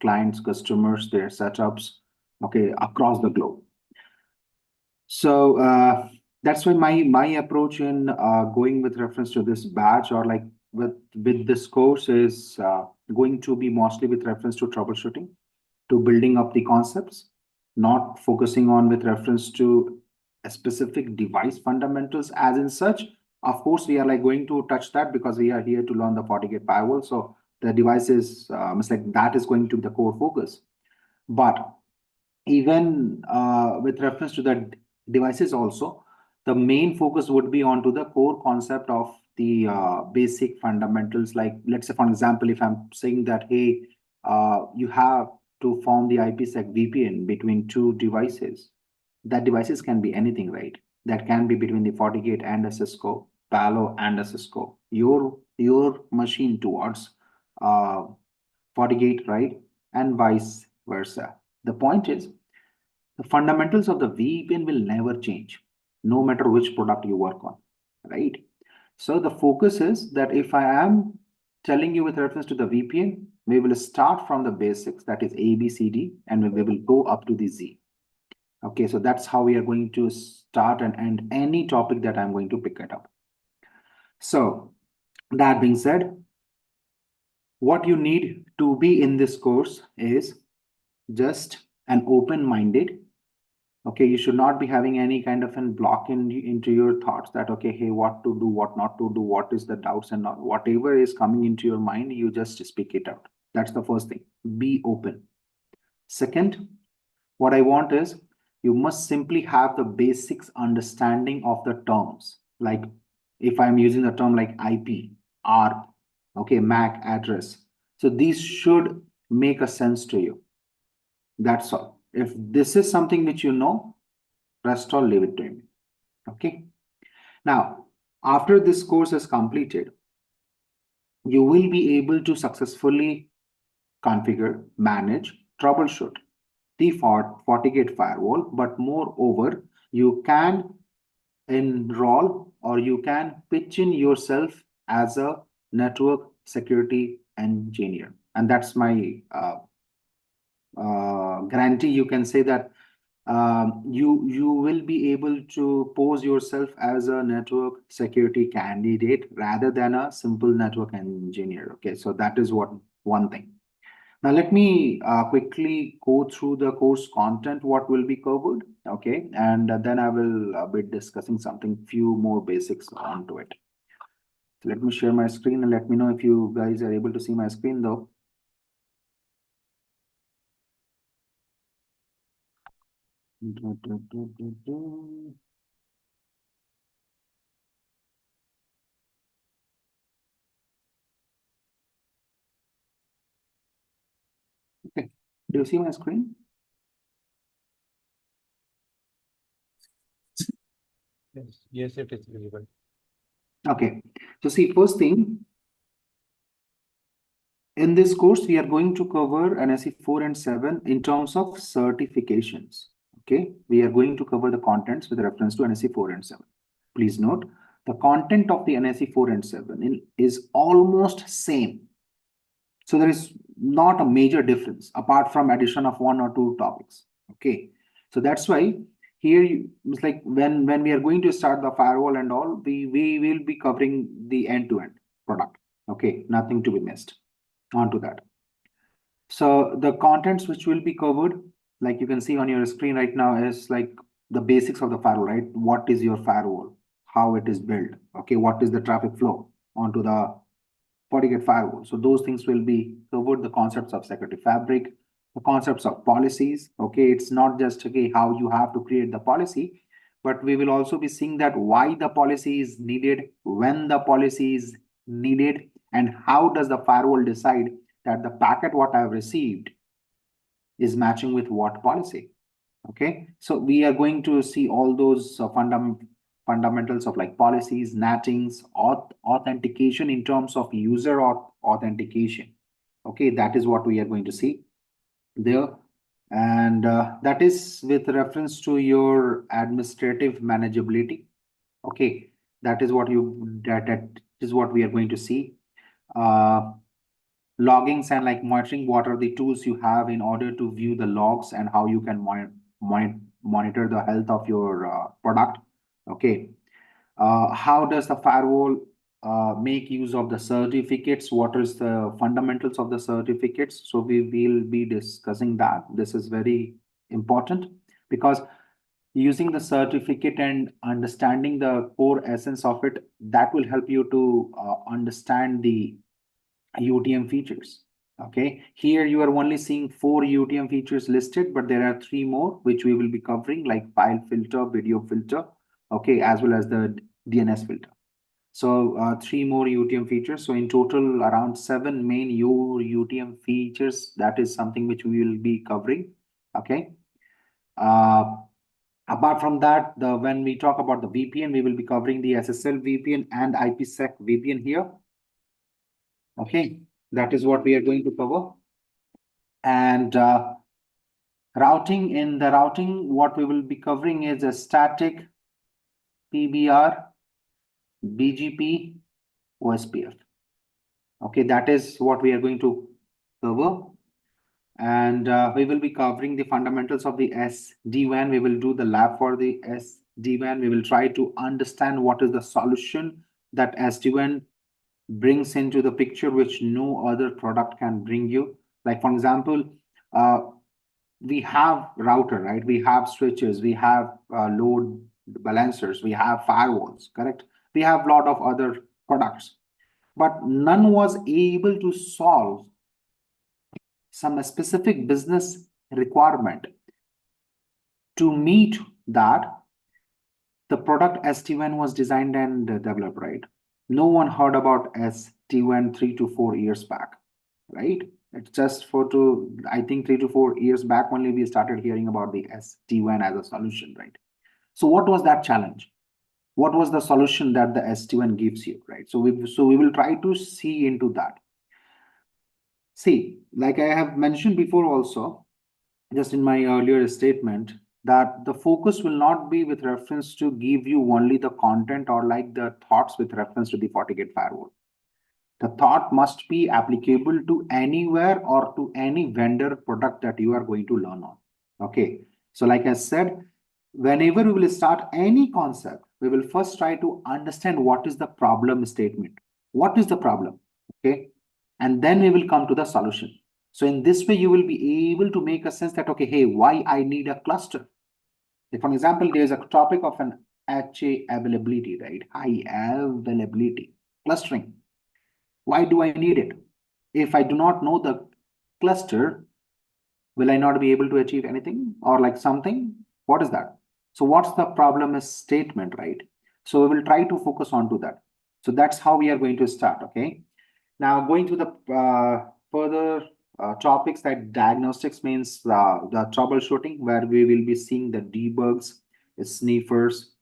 clients, customers, their setups, okay, across the globe. So that's why my approach in going with reference to this batch or like with this course is going to be mostly with reference to troubleshooting, to building up the concepts, not focusing on with reference to a specific device fundamentals as in such. Of course, we are like going to touch that because we are here to learn the FortiGate firewall. So the devices, it's like that is going to be the core focus. But even with reference to the devices also, the main focus would be onto the core concept of the basic fundamentals. Like, let's say, for example, if I'm saying that, hey, you have to form the IPsec VPN between two devices. That devices can be anything, right? That can be between the FortiGate and a Cisco, Palo and a Cisco, your machine towards FortiGate, right? And vice versa. The point is, the fundamentals of the VPN will never change, no matter which product you work on, right? So the focus is that if I am telling you with reference to the VPN, we will start from the basics, that is A, B, C, D, and we will go up to the Z. Okay, so that's how we are going to start and end any topic that I'm going to pick it up. So that being said, what you need to be in this course is just an open-minded. Okay, you should not be having any kind of an block into your thoughts that, okay, hey, what to do, what not to do, what is the doubts and not, whatever is coming into your mind, you just speak it out. That's the first thing. Be open. Second, what I want is you must simply have the basics understanding of the terms. Like if I'm using the term like IP, ARP, okay, MAC address. So these should make a sense to you. That's all. If this is something which you know, rest all leave it to me. Okay. Now, after this course is completed, you will be able to successfully configure, manage, troubleshoot the FortiGate firewall, but moreover, you can enroll or you can pitch in yourself as a network security engineer. And that's my guarantee. You can say that you will be able to pose yourself as a network security candidate rather than a simple network engineer. Okay, so that is one thing. Now let me quickly go through the course content, what will be covered. Okay, and then I will be discussing few more basics onto it. So let me share my screen and let me know if you guys are able to see my screen though. Okay, do you see my screen? Yes, it is visible. Okay, so see, first thing, in this course, we are going to cover NSE 4 and 7 in terms of certifications. Okay, we are going to cover the contents with reference to NSE 4 and 7. Please note, the content of the NSE 4 and 7 is almost same. So there is not a major difference apart from addition of one or two topics. Okay, so that's why here it's like when we are going to start the firewall and all, we will be covering the end-to-end product. Okay, nothing to be missed onto that. So the contents which will be covered, like you can see on your screen right now, is like the basics of the firewall, right? What is your firewall? How it is built? Okay, what is the traffic flow onto the FortiGate firewall? So those things will be covered, the concepts of security fabric, the concepts of policies. Okay, it's not just okay how you have to create the policy, but we will also be seeing that why the policy is needed, when the policy is needed, and how does the firewall decide that the packet what I have received is matching with what policy. Okay, so we are going to see all those fundamentals of like policies, nattings, authentication in terms of user authentication. Okay, that is what we are going to see there. And that is with reference to your administrative manageability. Okay, that is what that is what we are going to see. loggings and like monitoring what are the tools you have in order to view the logs and how you can monitor the health of your product. Okay. How does the firewall make use of the certificates? What is the fundamentals of the certificates? So we will be discussing that. This is very important because using the certificate and understanding the core essence of it, that will help you to understand the UTM features. Okay, here you are only seeing 4 UTM features listed, but there are 3 more which we will be covering, like file filter, video filter, okay, as well as the DNS filter. So 3 more UTM features. So in total, around 7 main UTM features. That is something which we will be covering. Okay. Apart from that, when we talk about the VPN, we will be covering the SSL VPN and IPsec VPN here. Okay, that is what we are going to cover. And routing, in the routing, what we will be covering is a static, PBR, BGP, OSPF. Okay, that is what we are going to cover. And we will be covering the fundamentals of the SD-WAN. We will do the lab for the SD-WAN. We will try to understand what is the solution that SD-WAN brings into the picture, which no other product can bring you. Like, for example, we have router, right? We have switches, we have load balancers, we have firewalls, correct? We have a lot of other products, but none was able to solve some specific business requirement. To meet that, the product SD-WAN was designed and developed, right? No one heard about SD-WAN 3 to 4 years back, right? It's just I think 3 to 4 years back only we started hearing about the SD-WAN as a solution, right? So what was that challenge? What was the solution that the SD-WAN gives you, right? So we will try to see into that. See, like I have mentioned before also, just in my earlier statement, that the focus will not be with reference to give you only the content or like the thoughts with reference to the FortiGate firewall. The thought must be applicable to anywhere or to any vendor product that you are going to learn on. Okay. So like I said, whenever we will start any concept, we will first try to understand what is the problem statement. What is the problem? Okay. And then we will come to the solution. So in this way, you will be able to make a sense that, okay, hey, why I need a cluster? If, for example, there is a topic of an HA availability, right? High availability, clustering. Why do I need it? If I do not know the cluster, will I not be able to achieve anything or like something? What is that? So what's the problem statement, right? So we will try to focus on to that. So that's how we are going to start, okay? Now going to the further topics, like diagnostics means the troubleshooting, where we will be seeing the debugs, sniffers.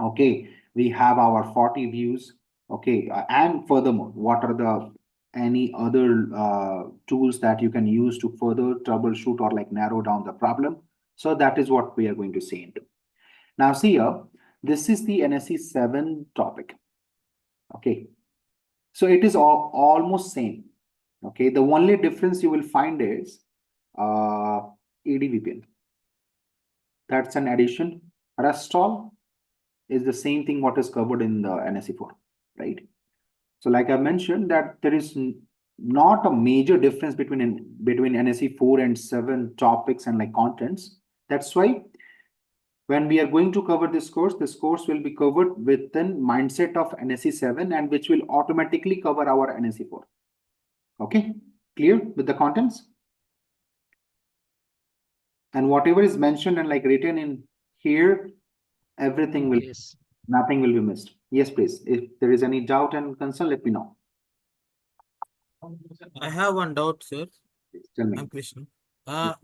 Okay, we have our FortiViews. Okay, and furthermore, what are the any other tools that you can use to further troubleshoot or like narrow down the problem? So that is what we are going to see into. Now see here, this is the NSE 7 topic. Okay, so it is almost same. Okay, the only difference you will find is ADVPN. That's an addition. Rest all is the same thing what is covered in the NSE 4, right? So like I mentioned that there is not a major difference between NSE 4 and 7 topics and like contents. That's why when we are going to cover this course will be covered within mindset of NSE 7 and which will automatically cover our NSE 4. Okay, clear with the contents? And whatever is mentioned and like written in here, everything will, Yes. nothing will be missed. Yes, please. If there is any doubt and concern, let me know. I have one doubt, sir. Please tell me. I'm Krishna.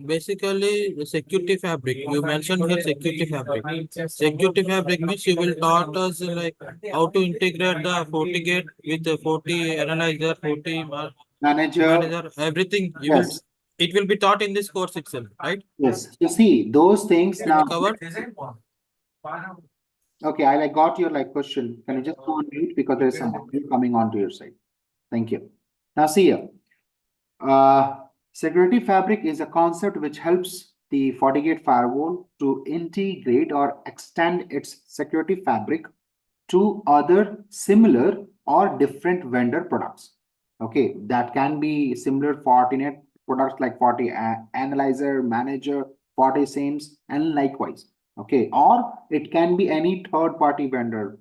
Basically, the security fabric. You mentioned here security fabric. Security fabric means you will taught us like how to integrate the FortiGate with the Forti analyzer, Forti manager, everything. Yes. It will be taught in this course itself, right? Yes. You see those things It's now. covered. Okay, I like got your like question. Can you just go on mute because there is some audio coming onto your side? Thank you. Now see here. Security fabric is a concept which helps the FortiGate firewall to integrate or extend its security fabric to other similar or different vendor products. Okay, that can be similar Fortinet products like Forti Analyzer, Manager, FortiSIEMs, and likewise. Okay, or it can be any third-party vendor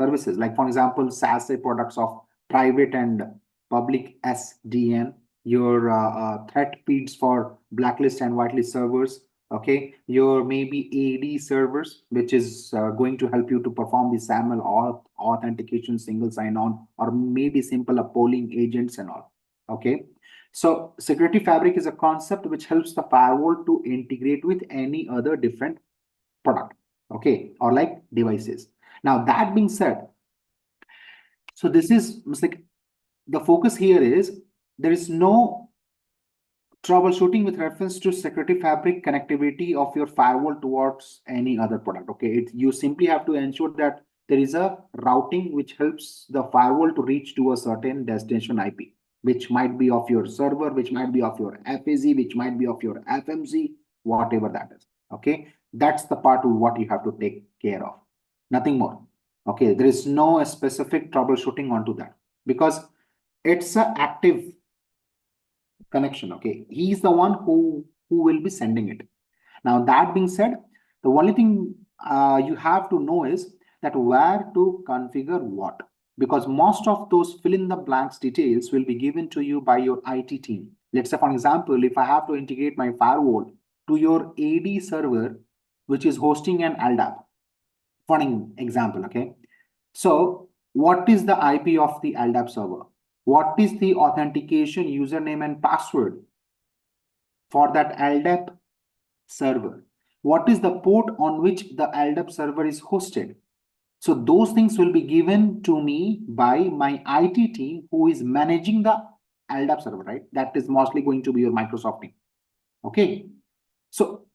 services, like for example, SASE products of private and public SDN, your threat feeds for blacklist and whitelist servers. Okay, your maybe AD servers, which is going to help you to perform the SAML or authentication, single sign-on, or maybe simple polling agents and all. Okay, so security fabric is a concept which helps the firewall to integrate with any other different product, okay, or like devices. Now that being said, so this is like the focus here is there is no troubleshooting with reference to security fabric connectivity of your firewall towards any other product. Okay, you simply have to ensure that there is a routing which helps the firewall to reach to a certain destination IP, which might be of your server, which might be of your FAZ, which might be of your FMZ, whatever that is. Okay, that's the part of what you have to take care of, nothing more. Okay, there is no specific troubleshooting onto that because it's an active connection. Okay, he's the one who will be sending it. Now that being said, the only thing you have to know is that where to configure what, because most of those fill in the blanks details will be given to you by your IT team. Let's say for example, if I have to integrate my firewall to your AD server which is hosting an LDAP, for an example. Okay, so what is the IP of the LDAP server? What is the authentication username and password for that LDAP server? What is the port on which the LDAP server is hosted? So those things will be given to me by my IT team who is managing the LDAP server, right? That is mostly going to be your Microsoft team. Okay, so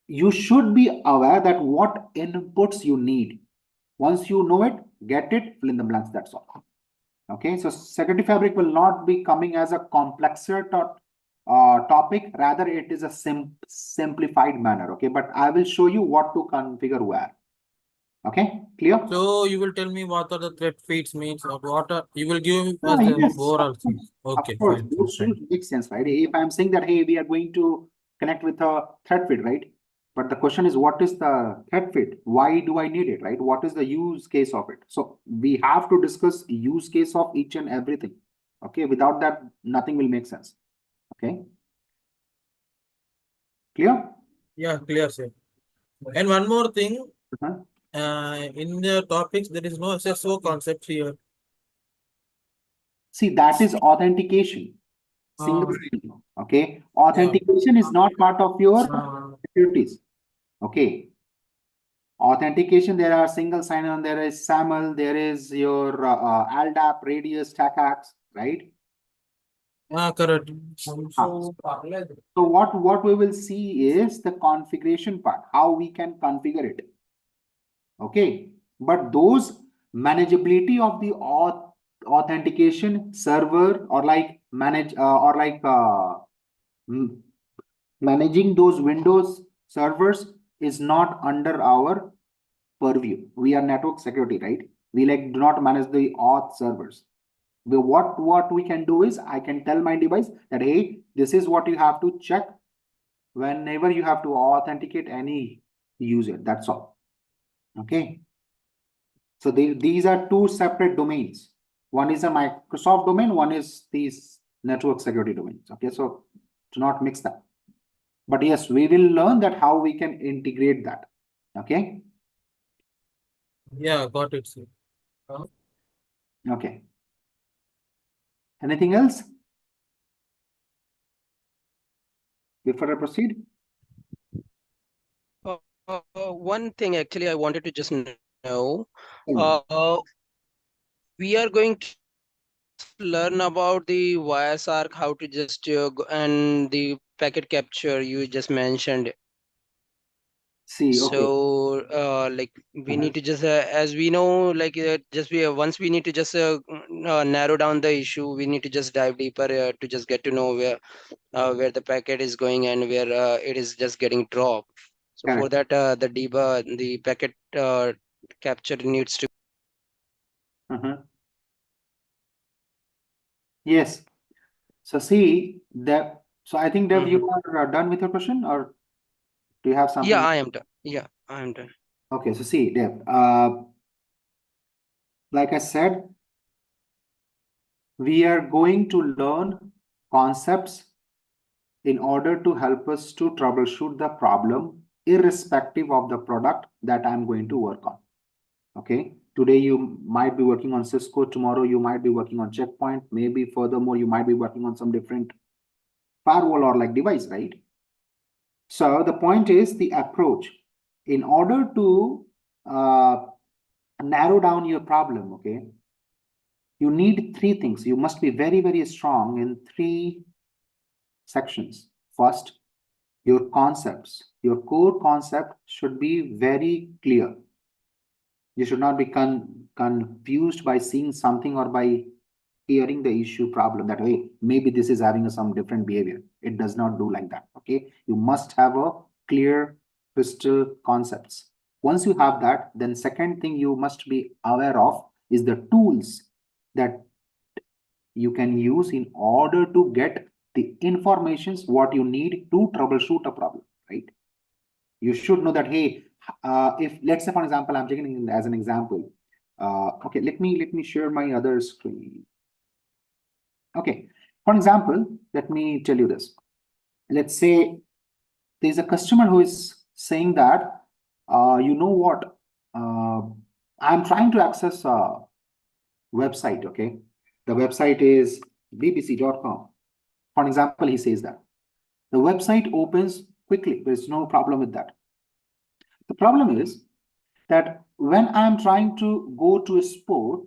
you should be aware that what inputs you need. Once you know it, get it, fill in the blanks, that's all. Okay, so security fabric will not be coming as a complexer topic, rather it is a simplified manner. Okay, but I will show you what to configure where. Okay, clear? So you will tell me what are the threat feeds means, or what are you will give us the Yes, overall thing. Okay, of course, fine, those fine. should make sense, right? If I'm saying that, hey, we are going to connect with a threat feed, right? But the question is, what is the threat feed? Why do I need it, right? What is the use case of it? So we have to discuss use case of each and everything. Okay, without that, nothing will make sense. Okay, clear? Yeah, clear, sir. And one more thing, Uh-huh. in the topics there is no SSO concept here. See, that is authentication. Single sign-on. Okay, authentication is not part of your securities. Okay, authentication, there are single sign-on, there is SAML, there is your LDAP, radius, TACACS, right? Correct. So what we will see is the configuration part, how we can configure it. Okay, but those manageability of the authentication server or like manage or like managing those Windows servers is not under our purview. We are network security, right? We like do not manage the auth servers. But what we can do is I can tell my device that, hey, this is what you have to check whenever you have to authenticate any user. That's all. Okay. So these are two separate domains. One is a Microsoft domain, one is these network security domains. Okay, so do not mix that. But yes, we will learn that how we can integrate that. Okay. Yeah, got it, sir. Okay. Anything else before I proceed? One thing actually I wanted to just know. We are going to learn about the YSARC, how to just and the packet capture you just mentioned. See, okay. So, like we need to just, as we know, like once we need to just narrow down the issue, we need to just dive deeper to just get to know where the packet is going and where it is just getting dropped. So for Correct. that, the packet capture needs to. Yes. So see that. So I think Dev, Mhm. you are done with your question, or do you have something? Yeah, I am done. Yeah, I am done. Okay. So see, Dev. Like I said, we are going to learn concepts in order to help us to troubleshoot the problem, irrespective of the product that I'm going to work on. Okay. Today you might be working on Cisco. Tomorrow you might be working on Checkpoint. Maybe furthermore you might be working on some different firewall or like device, right? So the point is the approach. In order to narrow down your problem, okay, you need three things. You must be very, very strong in three sections. First, your concepts. Your core concept should be very clear. You should not be confused by seeing something or by hearing the issue problem that way. Maybe this is having some different behavior. It does not do like that. Okay. You must have a clear crystal concepts. Once you have that, then second thing you must be aware of is the tools that you can use in order to get the informations what you need to troubleshoot a problem, right? You should know that, hey, if let's say for example, I'm taking as an example. Okay, let me share my other screen. Okay, for example, let me tell you this. Let's say there's a customer who is saying that, you know what, I'm trying to access a website. Okay, the website is bbc.com. For example, he says that the website opens quickly. There's no problem with that. The problem is that when I'm trying to go to a sport,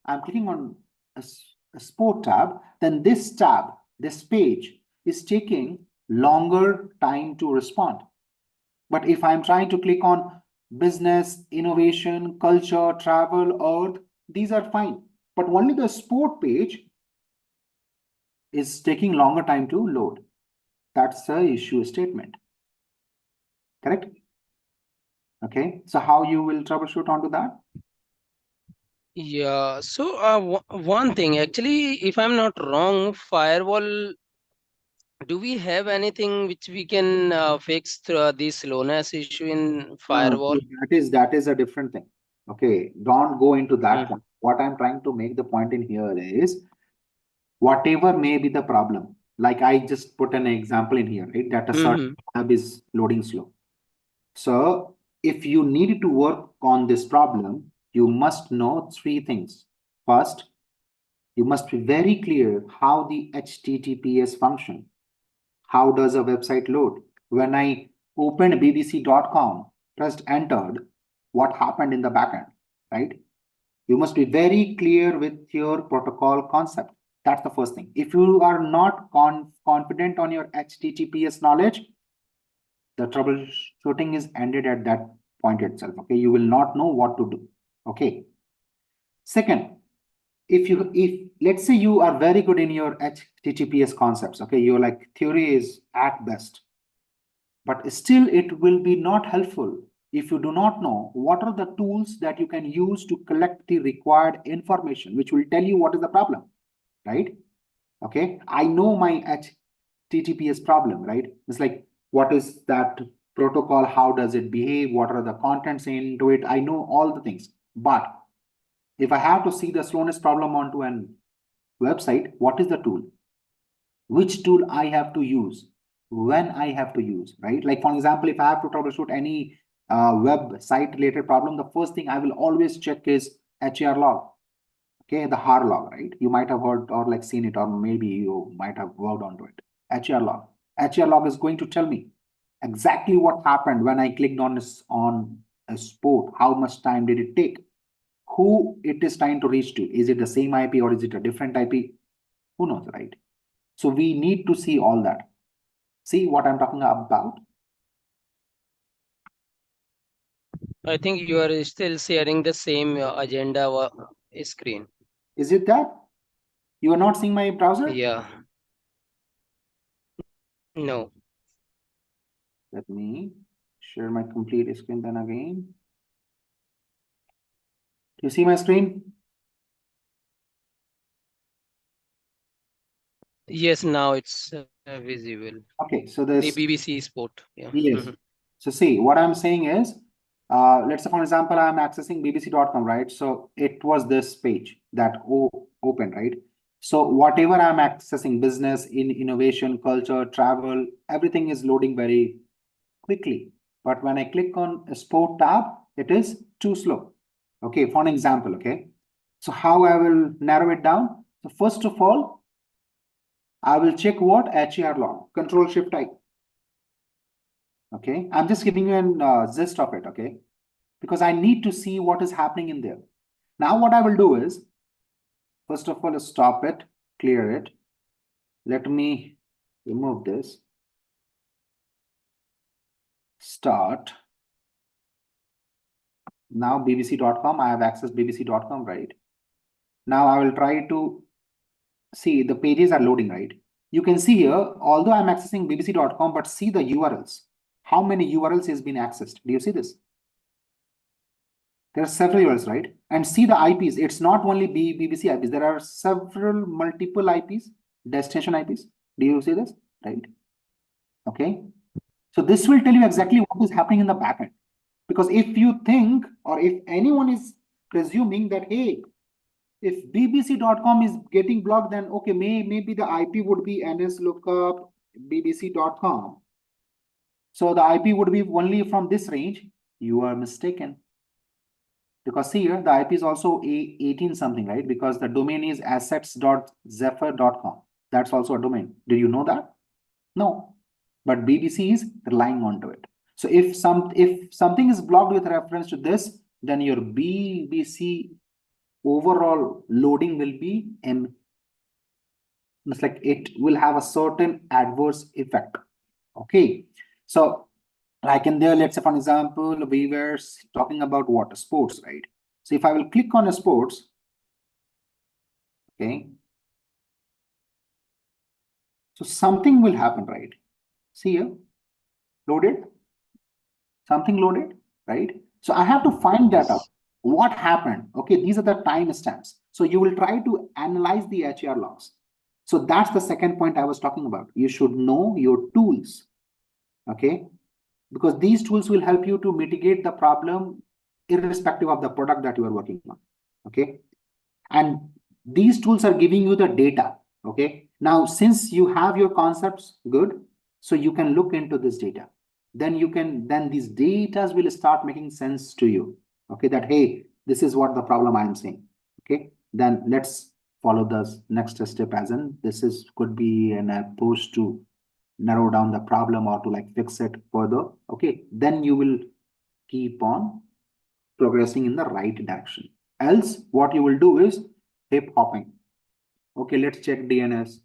I'm clicking on a sport tab, then this tab, this page is taking longer time to respond. But if I'm trying to click on business, innovation, culture, travel, earth, these are fine. But only the sport page is taking longer time to load. That's the issue statement. Correct? Okay. So how you will troubleshoot onto that? Yeah, so one thing actually, if I'm not wrong, firewall, do we have anything which we can fix the slowness issue in firewall? That is a different thing. Okay, don't go into that Mm. one. What I'm trying to make the point in here is whatever may be the problem. Like I just put an example in here, right? That a certain tab is loading slow. So if you need to work on this problem, you must know three things. First, you must be very clear how the HTTPS function. How does a website load? When I opened bbc.com, pressed entered, what happened in the backend, right? You must be very clear with your protocol concept. That's the first thing. If you are not confident on your HTTPS knowledge, the troubleshooting is ended at that point itself. Okay, you will not know what to do. Okay. Second, if let's say you are very good in your HTTPS concepts, okay, you're like theory is at best, but still it will be not helpful if you do not know what are the tools that you can use to collect the required information, which will tell you what is the problem, right? Okay, I know my HTTPS problem, right? It's like, what is that protocol? How does it behave? What are the contents into it? I know all the things. But if I have to see the slowness problem onto an website, what is the tool? Which tool I have to use, when I have to use, right? Like for example, if I have to troubleshoot any website related problem, the first thing I will always check is HER log. Okay, the HAR log, right? You might have heard or like seen it, or maybe you might have worked onto it. HER log. HER log is going to tell me exactly what happened when I clicked on a sport. How much time did it take? Who it is trying to reach to? Is it the same IP or is it a different IP? Who knows, right? So we need to see all that. See what I'm talking about? I think you are still sharing the same agenda screen. Is it that? You are not seeing my browser? Yeah. No. Let me share my complete screen then again. Do you see my screen? Yes, now it's visible. Okay, so The this, BBC Sport. Yeah. yes. Mhm. So see, what I'm saying is, let's say for example, I'm accessing bbc.com, right? So it was this page that open, right? So whatever I'm accessing, business, innovation, culture, travel, everything is loading very quickly. But when I click on a sport tab, it is too slow. Okay, for an example, okay. So how I will narrow it down? So first of all, I will check what HER log, Control Shift I. Okay, I'm just giving you an gist of it, okay, because I need to see what is happening in there. Now what I will do is, first of all, stop it, clear it. Let me remove this. Start. Now bbc.com, I have accessed bbc.com, right? Now I will try to see the pages are loading, right? You can see here, although I'm accessing bbc.com, but see the URLs. How many URLs has been accessed? Do you see this? There are several URLs, right? And see the IPs. It's not only BBC IPs. There are several multiple IPs, destination IPs. Do you see this? Right? Okay. So this will tell you exactly what is happening in the backend. Because if you think, or if anyone is presuming that, hey, if bbc.com is getting blocked, then okay, maybe the IP would be nslookup bbc.com. So the IP would be only from this range. You are mistaken. Because see here, the IP is also 18 something, right? Because the domain is assets.zephyr.com. That's also a domain. Did you know that? No. But BBC is relying onto it. So if something is blocked with reference to this, then your BBC overall loading will be it's like it will have a certain adverse effect. Okay. So like in there, let's say for example, we were talking about what? Sports, right? So if I will click on a sports, okay. So something will happen, right? See here, loaded, something loaded, right? So I have to find that out. What happened? Okay, these are the timestamps. So you will try to analyze the HER logs. So that's the second point I was talking about. You should know your tools, okay? Because these tools will help you to mitigate the problem irrespective of the product that you are working on, okay? And these tools are giving you the data, okay? Now, since you have your concepts good, so you can look into this data. Then these data will start making sense to you, okay? That, hey, this is what the problem I'm seeing, okay? Then let's follow the next step as in, could be an approach to narrow down the problem or to like fix it further, okay? Then you will keep on progressing in the right direction. Else, what you will do is hip hopping. Okay, let's check DNS.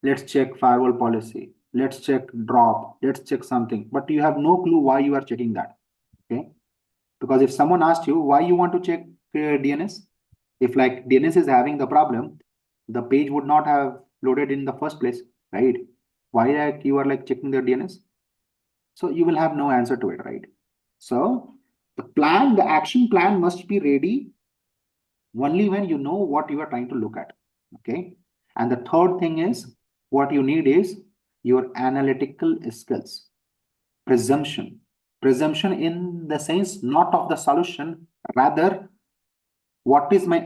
Let's check firewall policy. Let's check drop. Let's check something. But you have no clue why you are checking that. Okay, because if someone asked you why you want to check DNS, if like DNS is having the problem, the page would not have loaded in the first place, right? Why like you are like checking the DNS? So you will have no answer to it, right? So the action plan must be ready only when you know what you are trying to look at, okay? And the third thing is, what you need is your analytical skills. Presumption in the sense not of the solution, rather what is my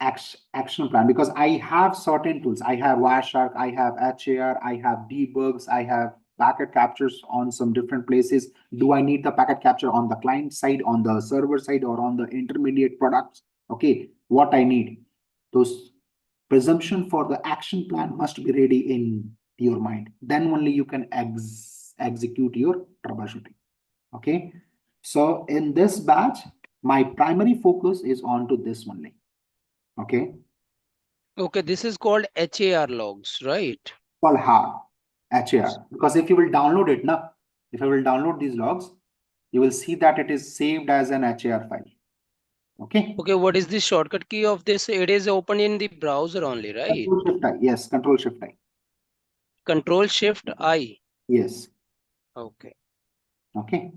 action plan? Because I have certain tools. I have Wireshark, I have HAR, I have debugs, I have packet captures on some different places. Do I need the packet capture on the client side, on the server side, or on the intermediate products? Okay, what I need, those presumption for the action plan must be ready in your mind. Then only you can execute your troubleshooting. Okay, so in this batch, my primary focus is on to this only. Okay, Okay, this is called HAR logs, right? called HAR, HAR. Because if you will download it now, if I will download these logs, you will see that it is saved as an HAR file. Okay. Okay, what is the shortcut key of this? It is open in the browser only, right? Control Shift I. Yes, Control Shift I. Control Shift I. Yes. Okay. Okay.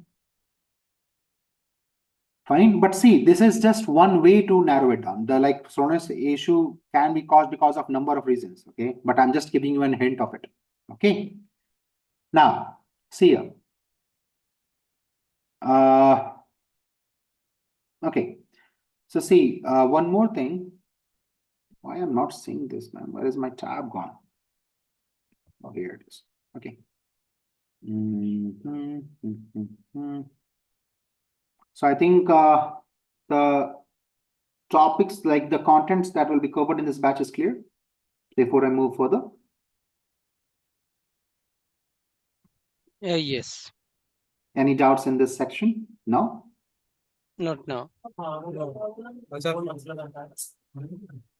Fine, but see, this is just one way to narrow it down. The like slowness issue can be caused because of number of reasons. Okay, but I'm just giving you a hint of it. Okay. Now, see here. Okay. So see, one more thing. Why I'm not seeing this, man? Where is my tab gone? Oh, here it is. Okay. So I think the topics, like the contents that will be covered in this batch is clear. Before I move further. Yes. Any doubts in this section? No? Not now.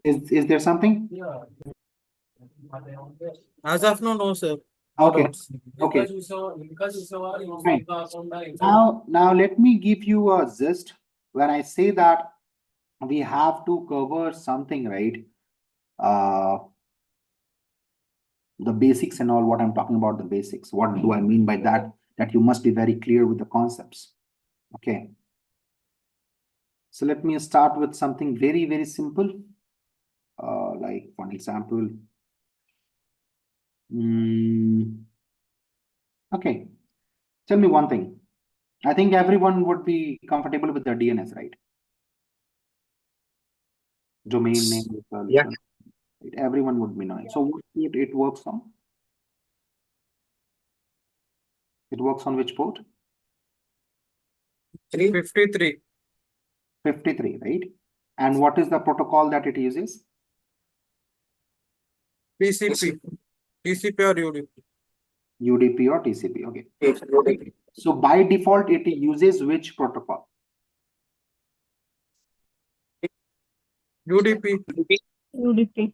Is there something? As of now, no, sir. Okay. Okay. Fine. Now let me give you a gist. When I say that we have to cover something, right? The basics and all, what I'm talking about, the basics. What do I mean by that? That you must be very clear with the concepts. Okay. So let me start with something very, very simple. Like for example, okay. Tell me one thing. I think everyone would be comfortable with the DNS, right? Domain name resolution. Yeah. Right? Everyone would be knowing. So what port it works on? It works on which port? 53. 53, right? And what is the protocol that it uses? TCP. TCP or UDP. UDP or TCP. Okay. Right. So by default, it uses which protocol? UDP. UDP.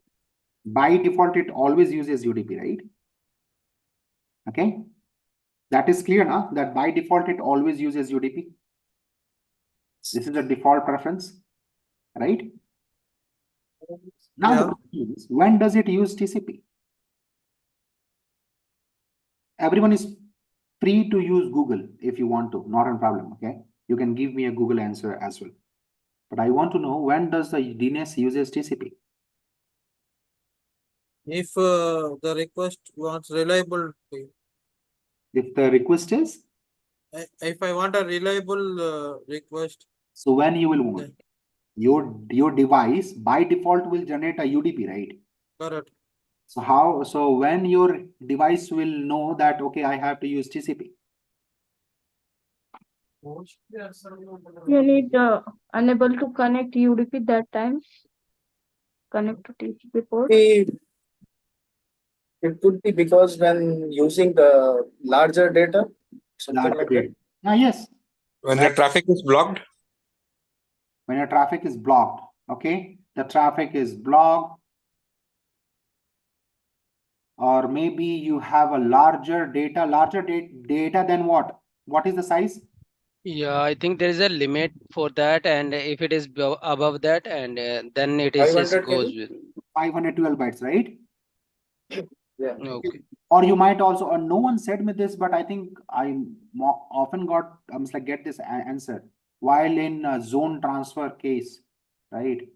By default, it always uses UDP, right? Okay. That is clear now, that by default, it always uses UDP. This is the default preference, right? Now, the question is, when does it use TCP? Everyone is free to use Google if you want to, not a problem, okay? You can give me a Google answer as well. But I want to know, when does the DNS uses TCP? If the request wants reliable, If the request is, if I want a reliable request, so when you will want, your device by default will generate a UDP, right? correct. So when your device will know that, okay, I have to use TCP. You need unable to connect UDP that time. Connect to TCP port. It could be because when using the larger data, something like that. Yes. When the traffic is blocked. When your traffic is blocked, okay, the traffic is blocked, or maybe you have a larger data than what? What is the size? Yeah, I think there is a limit for that, and if it is above that, and then it is 500 goes KB? with. 512 bytes, right? Yeah. Okay. Or you might also, or no one said me this, but I think I often got, get this answer while in zone transfer case, right?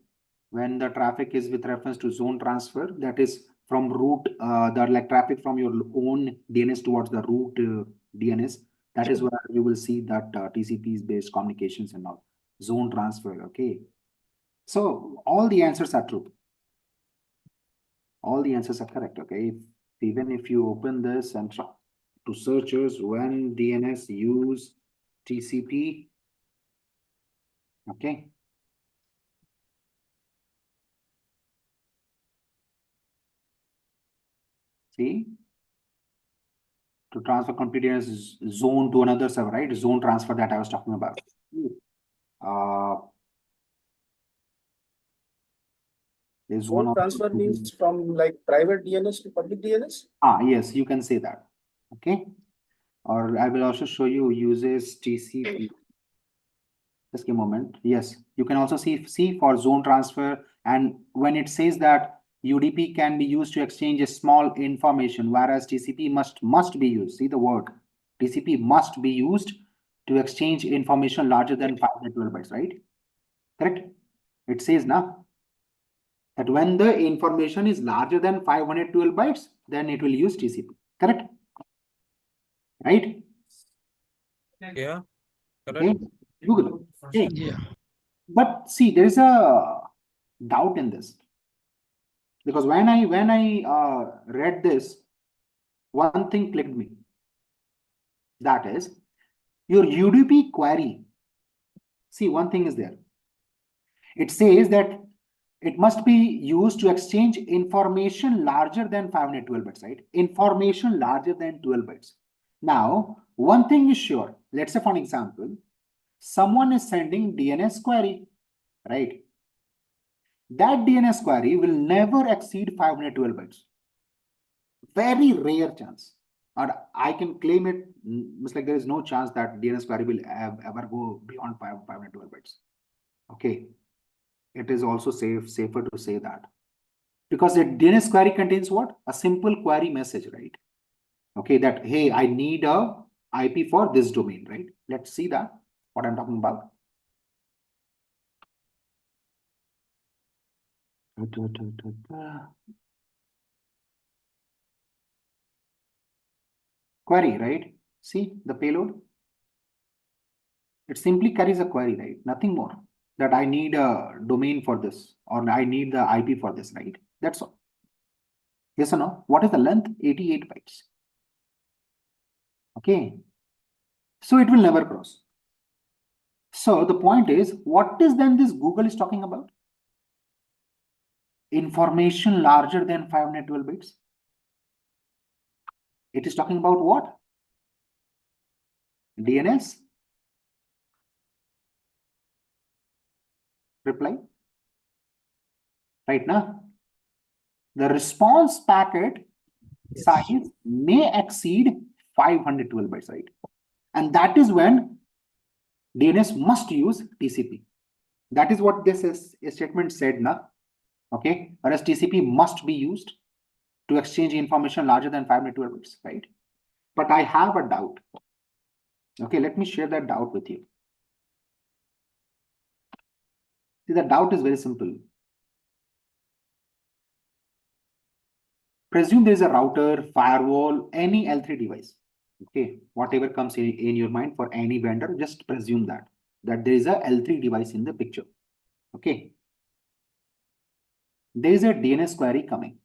When the traffic is with reference to zone transfer, that is from root, the like traffic from your own DNS towards the root DNS. That is where you will see that TCP is based communications and all zone transfer. Okay. So all the answers are true. All the answers are correct. Okay. Even if you open this and try to searches when DNS use TCP. Okay. See, to transfer complete DNS zone to another server, right? Zone transfer that I was talking about. Is one Zone of transfer means from like private DNS to public DNS? yes, you can say that. Okay. or I will also show you uses TCP. Just a moment. Yes, you can also see for zone transfer, and when it says that UDP can be used to exchange a small information, whereas TCP must be used. See the word TCP must be used to exchange information larger than 512 bytes, right? Correct? It says now that when the information is larger than 512 bytes, then it will use TCP. Correct? Right? Yeah, Okay. correct. Google. Okay. Yeah. But see, there is a doubt in this, because when I read this, one thing clicked me. That is your UDP query. See, one thing is there. It says that it must be used to exchange information larger than 512 bytes, right? Information larger than 12 bytes. Now, one thing is sure. Let's say, for an example, someone is sending DNS query, right? That DNS query will never exceed 512 bytes. Very rare chance. And I can claim it, it's like there is no chance that DNS query will ever go beyond 512 bytes. Okay. It is also safer to say that. Because the DNS query contains what? A simple query message, right? Okay, that, hey, I need a IP for this domain, right? Let's see that, what I'm talking about. Query, right? See the payload? It simply carries a query, right? Nothing more. That I need a domain for this, or I need the IP for this, right? That's all. Yes or no? What is the length? 88 bytes. Okay. So it will never cross. So the point is, what is then this Google is talking about? Information larger than 512 bits. It is talking about what? DNS reply. Right now, the response packet size may exceed 512 bytes, right? And that is when DNS must use TCP. That is what this is, a statement said now. Okay, whereas TCP must be used to exchange information larger than 512 bytes, right? But I have a doubt. Okay, let me share that doubt with you. See, the doubt is very simple. Presume there is a router, firewall, any L3 device. Okay, whatever comes in your mind for any vendor, just presume that there is a L3 device in the picture. Okay, there is a DNS query coming.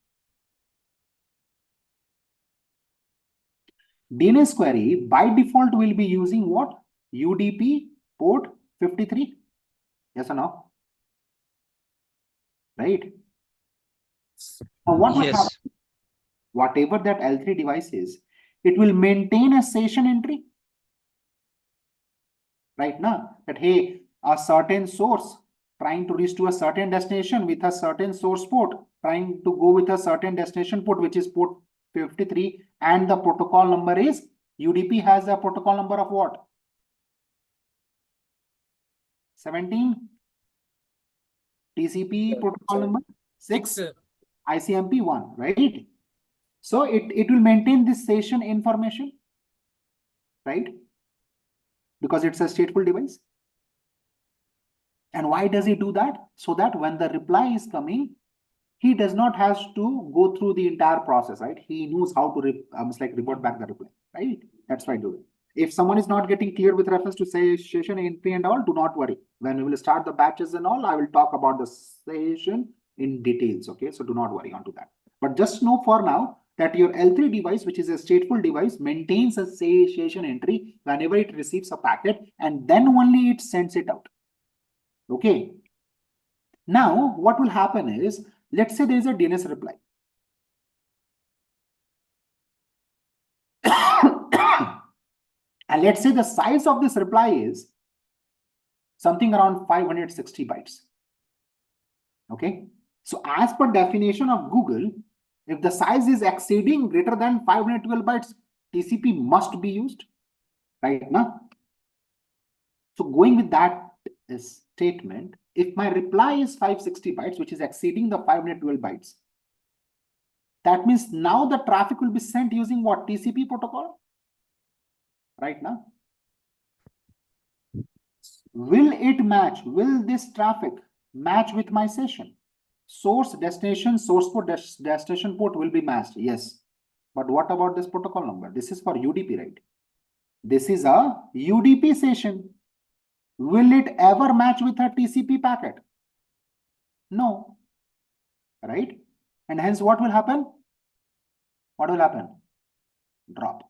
DNS query by default will be using what? UDP port 53. Yes or no? Right? Now what will happen? Yes. Whatever that L3 device is, it will maintain a session entry. Right now, that hey, a certain source trying to reach to a certain destination with a certain source port, trying to go with a certain destination port, which is port 53, and the protocol number is UDP has a protocol number of what? 17. TCP protocol number 6. ICMP 1, right? So it will maintain this session information, right? Because it's a stateful device. And why does he do that? So that when the reply is coming, he does not have to go through the entire process, right? He knows how to report back the reply, right? That's why I do it. If someone is not getting clear with reference to session entry and all, do not worry. When we will start the batches and all, I will talk about the session in details, okay? So do not worry onto that. But just know for now that your L3 device, which is a stateful device, maintains a session entry whenever it receives a packet, and then only it sends it out. Okay. Now, what will happen is, let's say there is a DNS reply. And let's say the size of this reply is something around 560 bytes. Okay. So as per definition of Google, if the size is exceeding greater than 512 bytes, TCP must be used. right now. So going with that statement, if my reply is 560 bytes, which is exceeding the 512 bytes, that means now the traffic will be sent using what? TCP protocol, right now. Will it match? Will this traffic match with my session? Source destination, source port, destination port will be matched. Yes. But what about this protocol number? This is for UDP, right? This is a UDP session. Will it ever match with a TCP packet? No. Right? And hence what will happen? What will happen? Drop.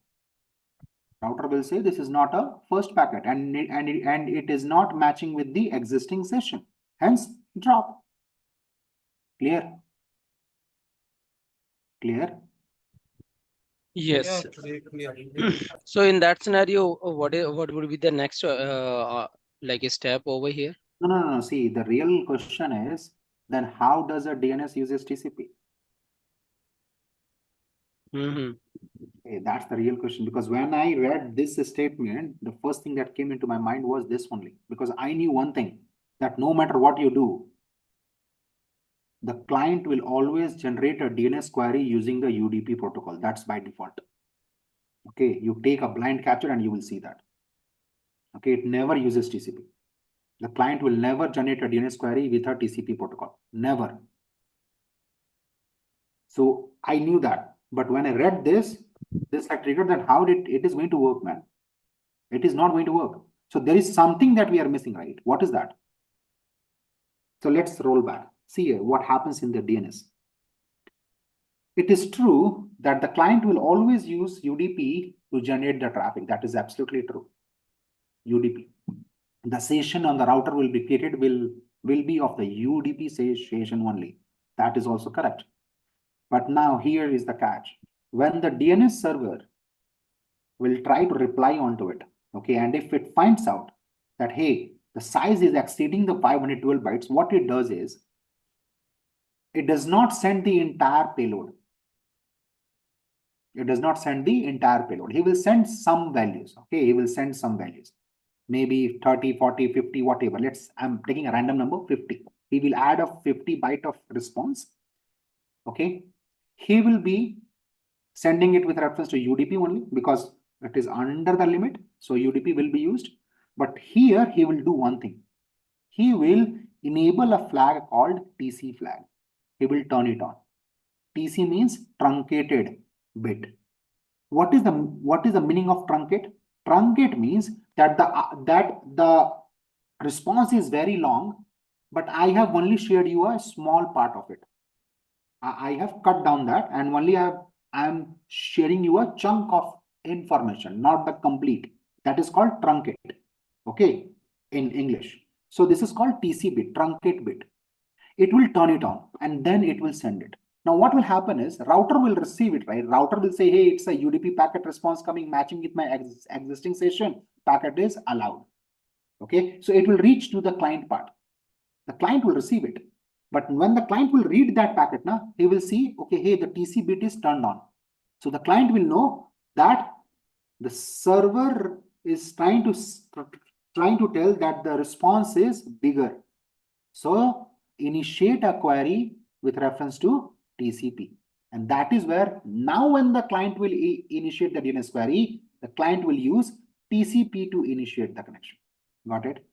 Router will say this is not a first packet and it is not matching with the existing session. Hence, drop. Clear? Clear? Yes. Clear. So in that scenario, what would be the next like a step over here? No. See, the real question is then how does a DNS uses TCP? Mm-hmm. Okay, that's the real question, because when I read this statement, the first thing that came into my mind was this only, because I knew one thing, that no matter what you do, the client will always generate a DNS query using the UDP protocol. That's by default. Okay, you take a blind capture and you will see that. Okay, it never uses TCP. The client will never generate a DNS query with a TCP protocol. Never. So I knew that. But when I read this had triggered that how it is going to work, man. It is not going to work. So there is something that we are missing, right? What is that? So let's roll back. See what happens in the DNS. It is true that the client will always use UDP to generate the traffic. That is absolutely true. UDP. The session on the router will be created will be of the UDP session only. That is also correct. But now here is the catch. When the DNS server will try to reply onto it, okay, and if it finds out that, hey, the size is exceeding the 512 bytes, what it does is, it does not send the entire payload. It does not send the entire payload. He will send some values, okay, he will send some values. Maybe 30, 40, 50, whatever. I'm taking a random number, 50. He will add a 50 byte of response, okay. He will be sending it with reference to UDP only because it is under the limit. So UDP will be used. But here he will do one thing. He will enable a flag called TC flag. He will turn it on. TC means truncated bit. What is the meaning of truncate? Truncate means that the response is very long, but I have only shared you a small part of it. I have cut down that and only I am sharing you a chunk of information, not the complete. That is called truncate, okay, in English. So this is called TC bit, truncate bit. It will turn it on and then it will send it. Now what will happen is router will receive it, right? Router will say, hey, it's a UDP packet response coming, matching with my existing session. Packet is allowed. Okay, so it will reach to the client part. The client will receive it. But when the client will read that packet, now he will see, okay, hey, the TC bit is turned on. So the client will know that the server is trying to tell that the response is bigger. So initiate a query with reference to TCP. And that is where now when the client will initiate the DNS query, the client will use TCP to initiate the connection. Got it?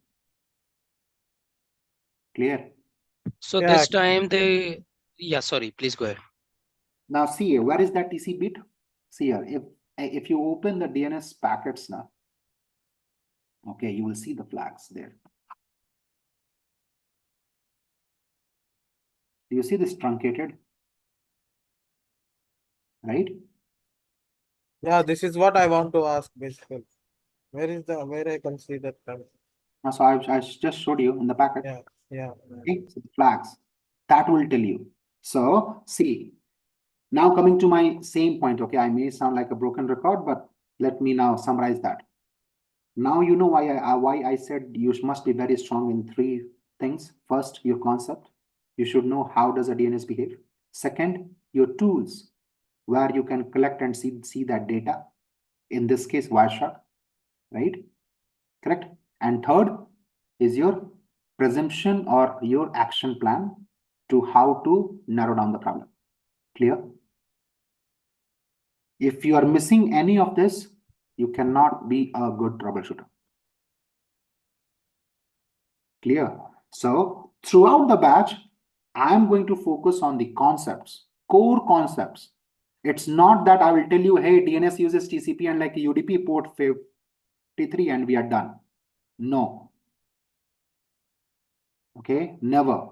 Clear? So Yeah. this time sorry, please go ahead. Now see here, where is that TC bit? See here, if you open the DNS packets now, okay, you will see the flags there. Do you see this truncated? Right? Yeah, this is what I want to ask basically. Where I can see that? So I just showed you in the packet. Yeah. Okay, so the flags that will tell you. So see, now coming to my same point. Okay, I may sound like a broken record, but let me now summarize that. Now you know why I said you must be very strong in three things. First, your concept. You should know how does a DNS behave. Second, your tools, where you can collect and see that data. In this case, Wireshark. right? Correct. And third is your presumption or your action plan to how to narrow down the problem. Clear? If you are missing any of this, you cannot be a good troubleshooter. Clear? So throughout the batch, I am going to focus on the concepts, core concepts. It's not that I will tell you, hey, DNS uses TCP and like a UDP port 53 and we are done. No. Okay, never.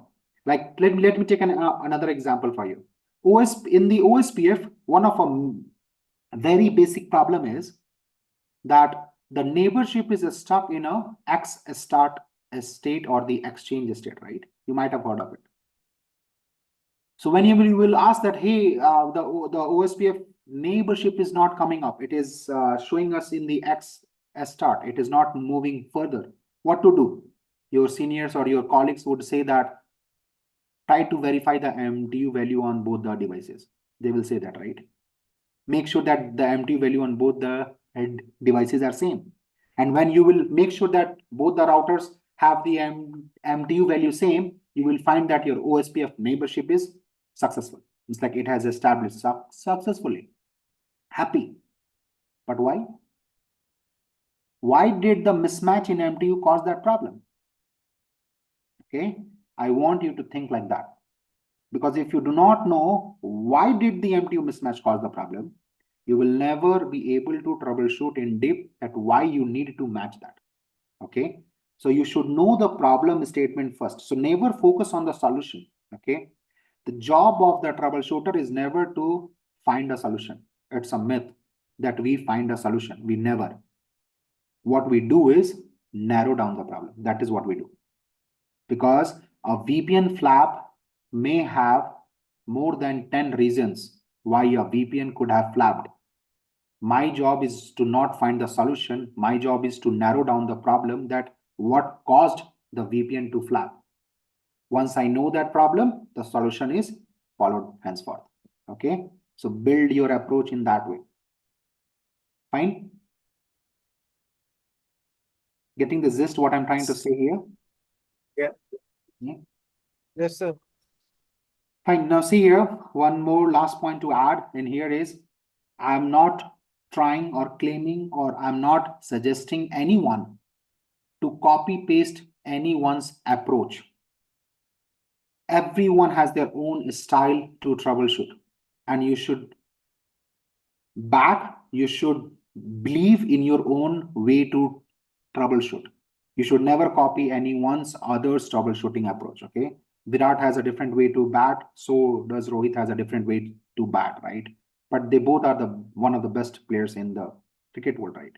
Like let me take another example for you. In the OSPF, one of a very basic problem is that the neighborship is stuck in a X start state or the exchange state, right? You might have heard of it. So when you will ask that, hey, the OSPF neighborship is not coming up. It is showing us in the X start. It is not moving further. What to do? Your seniors or your colleagues would say that try to verify the MTU value on both the devices. They will say that, right? Make sure that the MTU value on both the devices are same. And when you will make sure that both the routers have the MTU value same, you will find that your OSPF neighborship is successful. It's like it has established successfully. Happy. But why? Why did the mismatch in MTU cause that problem? Okay, I want you to think like that. Because if you do not know why did the MTU mismatch cause the problem, you will never be able to troubleshoot in depth at why you need to match that. Okay, so you should know the problem statement first. So never focus on the solution. Okay, the job of the troubleshooter is never to find a solution. It's a myth that we find a solution. We never. What we do is narrow down the problem. That is what we do. Because a VPN flap may have more than 10 reasons why a VPN could have flapped. My job is to not find the solution. My job is to narrow down the problem, that what caused the VPN to flap. Once I know that problem, the solution is followed henceforth. Okay, so build your approach in that way. Fine. Getting the gist what I'm trying to say here? Yeah. Yes, sir. Fine. Now see here, one more last point to add in here is, I'm not trying or claiming, or I'm not suggesting anyone to copy paste anyone's approach. Everyone has their own style to troubleshoot, and you should believe in your own way to troubleshoot. You should never copy anyone's other's troubleshooting approach. Okay, Virat has a different way to bat, so does Rohit has a different way to bat, right? But they both are one of the best players in the cricket world, right?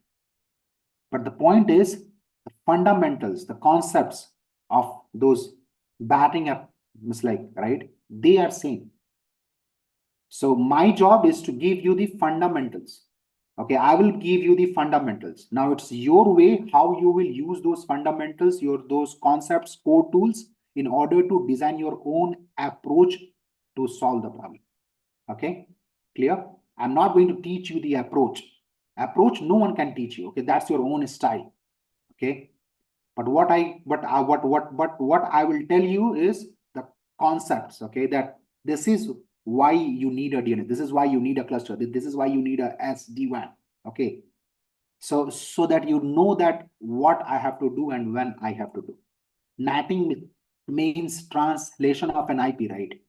But the point is, the fundamentals, the concepts of those batting up right? They are same. So my job is to give you the fundamentals. Okay, I will give you the fundamentals. Now it's your way how you will use those fundamentals, those concepts, core tools, in order to design your own approach to solve the problem. Okay, clear? I'm not going to teach you the approach. Approach, no one can teach you. Okay, that's your own style. Okay, but what I will tell you is the concepts. Okay, that this is why you need a DNS. This is why you need a cluster. This is why you need a SD-WAN. Okay, so that you know that what I have to do and when I have to do. NATing means translation of an IP, right?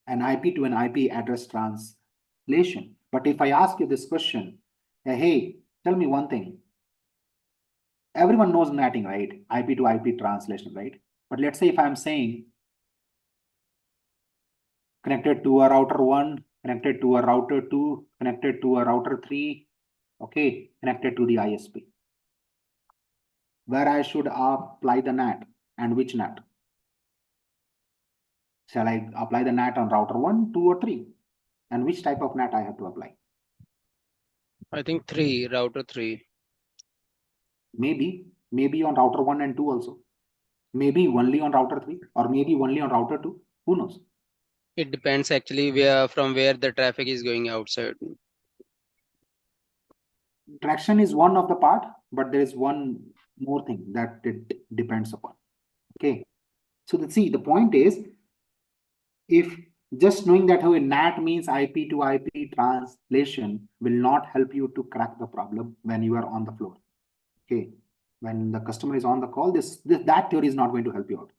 An IP to an IP address translation. But if I ask you this question, hey, tell me one thing. Everyone knows NATing, right? IP to IP translation, right? But let's say if I'm saying connected to a router 1, connected to a router 2, connected to a router 3, okay, connected to the ISP. Where I should apply the NAT and which NAT? Shall I apply the NAT on router 1, 2, or 3? And which type of NAT I have to apply? I think 3, router 3. Maybe on router 1 and 2 also. Maybe only on router 3, or maybe only on router 2. Who knows? It depends actually from where the traffic is going outside. traction is one of the part, but there is one more thing that it depends upon. Okay, so the point is, if just knowing that how a NAT means IP to IP translation will not help you to crack the problem when you are on the floor. Okay, when the customer is on the call, that theory is not going to help you out.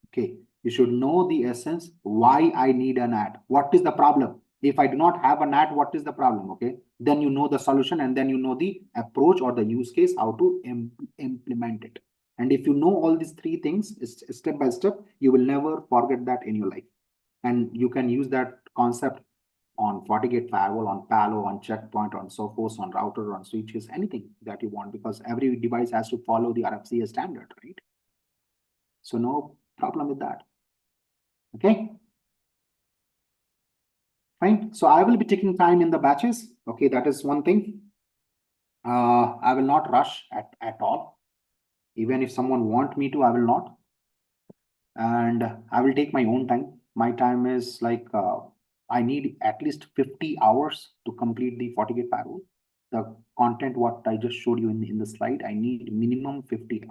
Okay, you should know the essence why I need a NAT. What is the problem? If I do not have a NAT, what is the problem? Okay, then you know the solution, and then you know the approach or the use case, how to implement it. And if you know all these three things step by step, you will never forget that in your life. And you can use that concept on FortiGate firewall, on Palo, on Checkpoint, on Sophos, on router, on switches, anything that you want, because every device has to follow the RFCA standard, right? So no problem with that. Okay. Fine. So I will be taking time in the batches. Okay, that is one thing. I will not rush at all. Even if someone want me to, I will not. And I will take my own time. My time is like, I need at least 50 hours to complete the FortiGate firewall. The content what I just showed you in the slide, I need minimum 50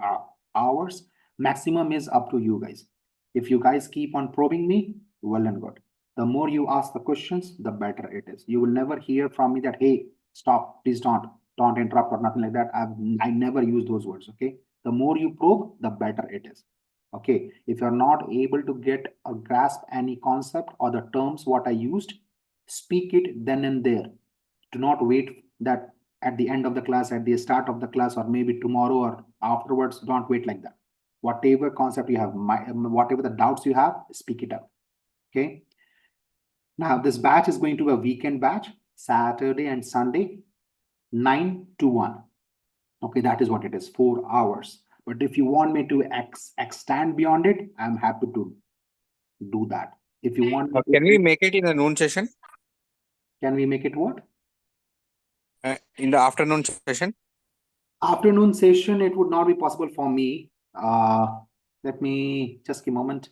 hours. Maximum is up to you guys. If you guys keep on probing me, well and good. The more you ask the questions, the better it is. You will never hear from me that, hey, stop, please don't interrupt or nothing like that. I never use those words, okay? The more you probe, the better it is. Okay, if you're not able to get a grasp any concept or the terms what I used, speak it then and there. Do not wait that at the end of the class, at the start of the class, or maybe tomorrow or afterwards. Don't wait like that. Whatever concept you have, whatever the doubts you have, speak it out. Okay. Now this batch is going to be a weekend batch, Saturday and Sunday, 9 to 1. Okay, that is what it is, 4 hours. But if you want me to extend beyond it, I'm happy to do that. If you want me Can we make it in a noon session? Can we make it what? In the afternoon session? Afternoon session, it would not be possible for me. Let me just give a moment.